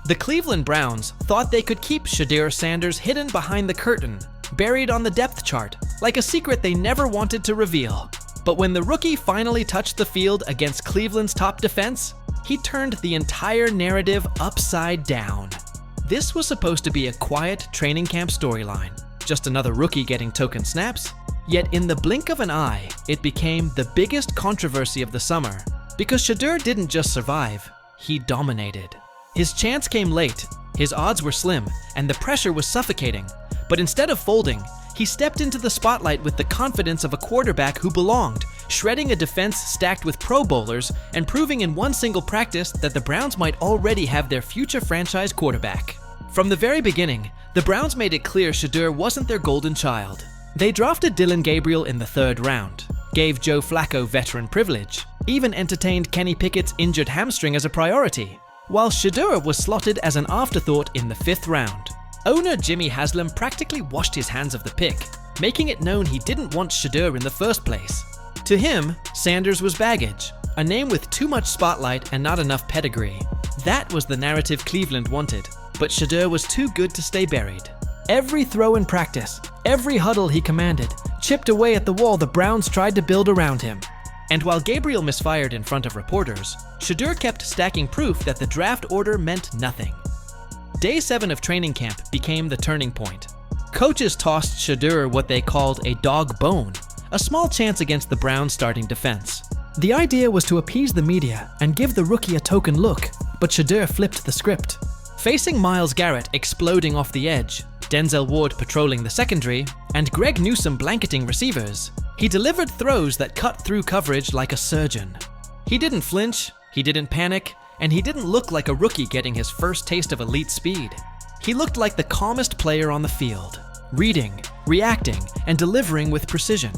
The Cleveland Browns thought they could keep Shedeur Sanders hidden behind the curtain, buried on the depth chart, like a secret they never wanted to reveal. But when the rookie finally touched the field against Cleveland's top defense, he turned the entire narrative upside down. This was supposed to be a quiet training camp storyline, just another rookie getting token snaps. Yet in the blink of an eye, it became the biggest controversy of the summer, because Shedeur didn't just survive, he dominated. His chance came late, his odds were slim, and the pressure was suffocating. But instead of folding, he stepped into the spotlight with the confidence of a quarterback who belonged, shredding a defense stacked with Pro Bowlers and proving in one single practice that the Browns might already have their future franchise quarterback. From the very beginning, the Browns made it clear Shedeur wasn't their golden child. They drafted Dylan Gabriel in the 3rd round, gave Joe Flacco veteran privilege, even entertained Kenny Pickett's injured hamstring as a priority, while Shedeur was slotted as an afterthought in the 5th round. Owner Jimmy Haslam practically washed his hands of the pick, making it known he didn't want Shedeur in the first place. To him, Sanders was baggage, a name with too much spotlight and not enough pedigree. That was the narrative Cleveland wanted, but Shedeur was too good to stay buried. Every throw in practice, every huddle he commanded, chipped away at the wall the Browns tried to build around him. And while Gabriel misfired in front of reporters, Shedeur kept stacking proof that the draft order meant nothing. Day 7 of training camp became the turning point. Coaches tossed Shedeur what they called a dog bone, a small chance against the Browns' starting defense. The idea was to appease the media and give the rookie a token look, but Shedeur flipped the script. Facing Myles Garrett exploding off the edge, Denzel Ward patrolling the secondary, and Greg Newsome blanketing receivers, he delivered throws that cut through coverage like a surgeon. He didn't flinch, he didn't panic, and he didn't look like a rookie getting his first taste of elite speed. He looked like the calmest player on the field, reading, reacting, and delivering with precision.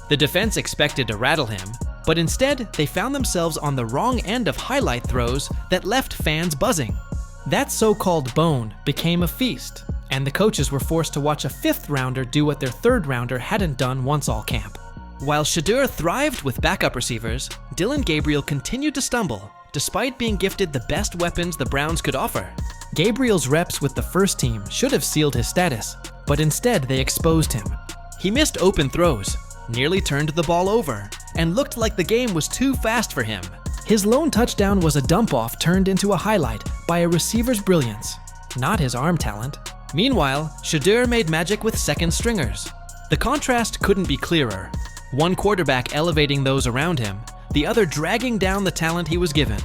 The defense expected to rattle him, but instead they found themselves on the wrong end of highlight throws that left fans buzzing. That so-called bone became a feast, and the coaches were forced to watch a 5th rounder do what their 3rd rounder hadn't done once all camp. While Shedeur thrived with backup receivers, Dylan Gabriel continued to stumble, despite being gifted the best weapons the Browns could offer. Gabriel's reps with the first team should have sealed his status, but instead they exposed him. He missed open throws, nearly turned the ball over, and looked like the game was too fast for him. His lone touchdown was a dump-off turned into a highlight by a receiver's brilliance, not his arm talent. Meanwhile, Shedeur made magic with second stringers. The contrast couldn't be clearer. One quarterback elevating those around him, the other dragging down the talent he was given.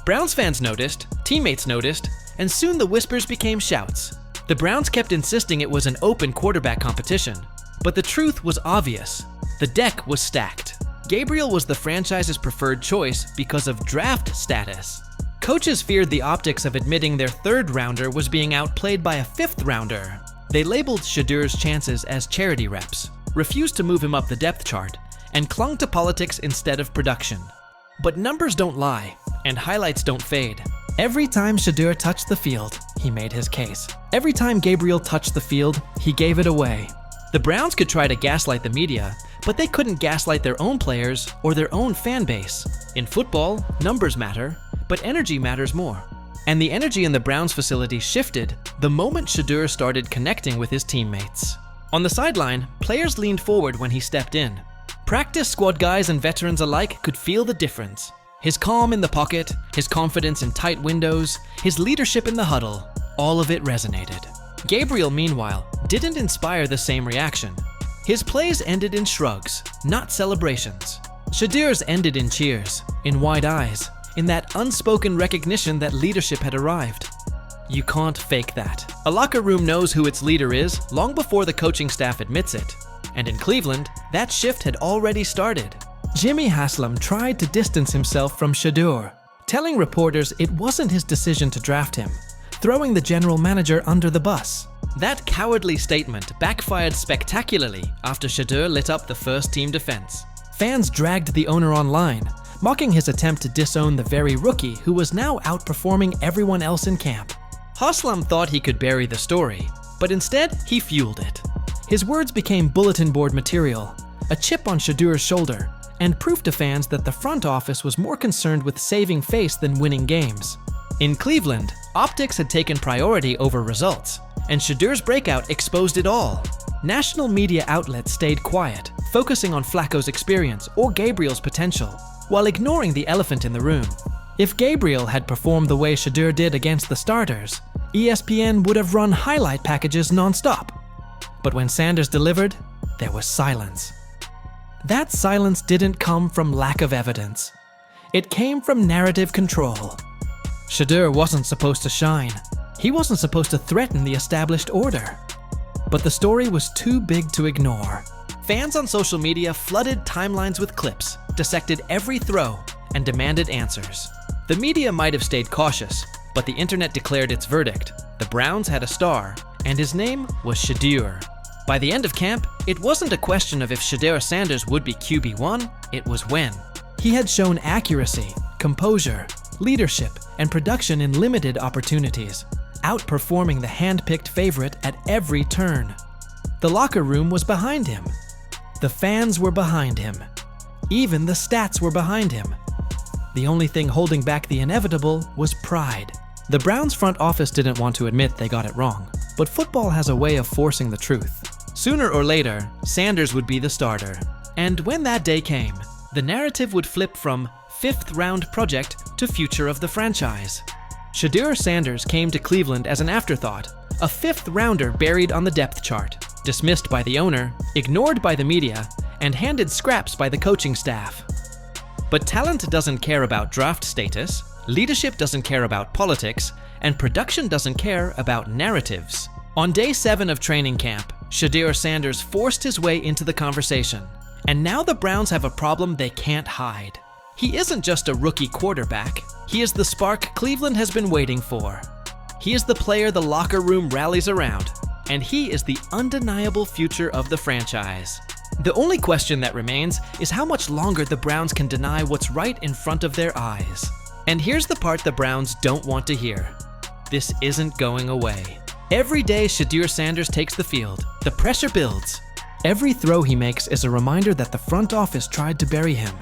Browns fans noticed, teammates noticed, and soon the whispers became shouts. The Browns kept insisting it was an open quarterback competition, but the truth was obvious. The deck was stacked. Gabriel was the franchise's preferred choice because of draft status. Coaches feared the optics of admitting their 3rd rounder was being outplayed by a 5th rounder. They labeled Shedeur's chances as charity reps, refused to move him up the depth chart, and clung to politics instead of production. But numbers don't lie, and highlights don't fade. Every time Shedeur touched the field, he made his case. Every time Gabriel touched the field, he gave it away. The Browns could try to gaslight the media, but they couldn't gaslight their own players or their own fan base. In football, numbers matter, but energy matters more. And the energy in the Browns facility shifted the moment Shedeur started connecting with his teammates. On the sideline, players leaned forward when he stepped in. Practice squad guys and veterans alike could feel the difference. His calm in the pocket, his confidence in tight windows, his leadership in the huddle, all of it resonated. Gabriel, meanwhile, didn't inspire the same reaction. His plays ended in shrugs, not celebrations. Shedeur's ended in cheers, in wide eyes, in that unspoken recognition that leadership had arrived. You can't fake that. A locker room knows who its leader is long before the coaching staff admits it. And in Cleveland, that shift had already started. Jimmy Haslam tried to distance himself from Shedeur, telling reporters it wasn't his decision to draft him, throwing the general manager under the bus. That cowardly statement backfired spectacularly after Shedeur lit up the first-team defense. Fans dragged the owner online, mocking his attempt to disown the very rookie who was now outperforming everyone else in camp. Haslam thought he could bury the story, but instead he fueled it. His words became bulletin board material, a chip on Shedeur's shoulder, and proof to fans that the front office was more concerned with saving face than winning games. In Cleveland, optics had taken priority over results, and Shedeur's breakout exposed it all. National media outlets stayed quiet, focusing on Flacco's experience or Gabriel's potential, while ignoring the elephant in the room. If Gabriel had performed the way Shedeur did against the starters, ESPN would have run highlight packages non-stop. But when Sanders delivered, there was silence. That silence didn't come from lack of evidence. It came from narrative control. Shedeur wasn't supposed to shine. He wasn't supposed to threaten the established order. But the story was too big to ignore. Fans on social media flooded timelines with clips, dissected every throw, and demanded answers. The media might have stayed cautious, but the internet declared its verdict. The Browns had a star, and his name was Shedeur. By the end of camp, it wasn't a question of if Shedeur Sanders would be QB1, it was when. He had shown accuracy, composure, leadership, and production in limited opportunities, outperforming the hand-picked favorite at every turn. The locker room was behind him. The fans were behind him. Even the stats were behind him. The only thing holding back the inevitable was pride. The Browns front office didn't want to admit they got it wrong, but football has a way of forcing the truth. Sooner or later, Sanders would be the starter. And when that day came, the narrative would flip from fifth-round project to future of the franchise. Shedeur Sanders came to Cleveland as an afterthought, a fifth-rounder buried on the depth chart, dismissed by the owner, ignored by the media, and handed scraps by the coaching staff. But talent doesn't care about draft status, leadership doesn't care about politics, and production doesn't care about narratives. On day 7 of training camp, Shedeur Sanders forced his way into the conversation. And now the Browns have a problem they can't hide. He isn't just a rookie quarterback. He is the spark Cleveland has been waiting for. He is the player the locker room rallies around. And he is the undeniable future of the franchise. The only question that remains is how much longer the Browns can deny what's right in front of their eyes. And here's the part the Browns don't want to hear. This isn't going away. Every day Shedeur Sanders takes the field, the pressure builds. Every throw he makes is a reminder that the front office tried to bury him.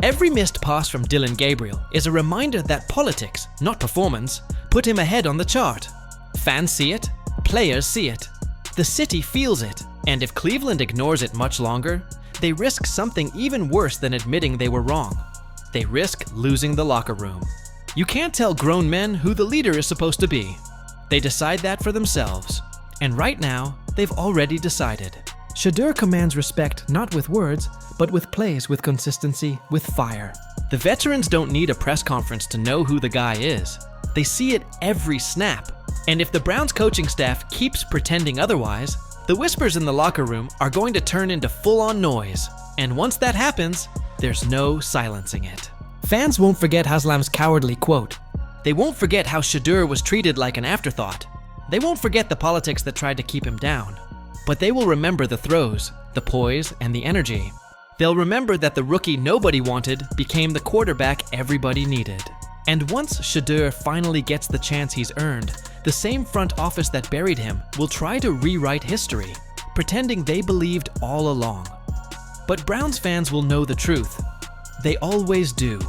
Every missed pass from Dylan Gabriel is a reminder that politics, not performance, put him ahead on the chart. Fans see it, players see it. The city feels it, and if Cleveland ignores it much longer, they risk something even worse than admitting they were wrong. They risk losing the locker room. You can't tell grown men who the leader is supposed to be. They decide that for themselves. And right now, they've already decided. Shedeur commands respect not with words, but with plays, with consistency, with fire. The veterans don't need a press conference to know who the guy is. They see it every snap. And if the Browns coaching staff keeps pretending otherwise, the whispers in the locker room are going to turn into full-on noise. And once that happens, there's no silencing it. Fans won't forget Haslam's cowardly quote. They won't forget how Shedeur was treated like an afterthought. They won't forget the politics that tried to keep him down. But they will remember the throws, the poise, and the energy. They'll remember that the rookie nobody wanted became the quarterback everybody needed. And once Shedeur finally gets the chance he's earned, the same front office that buried him will try to rewrite history, pretending they believed all along. But Browns fans will know the truth. They always do.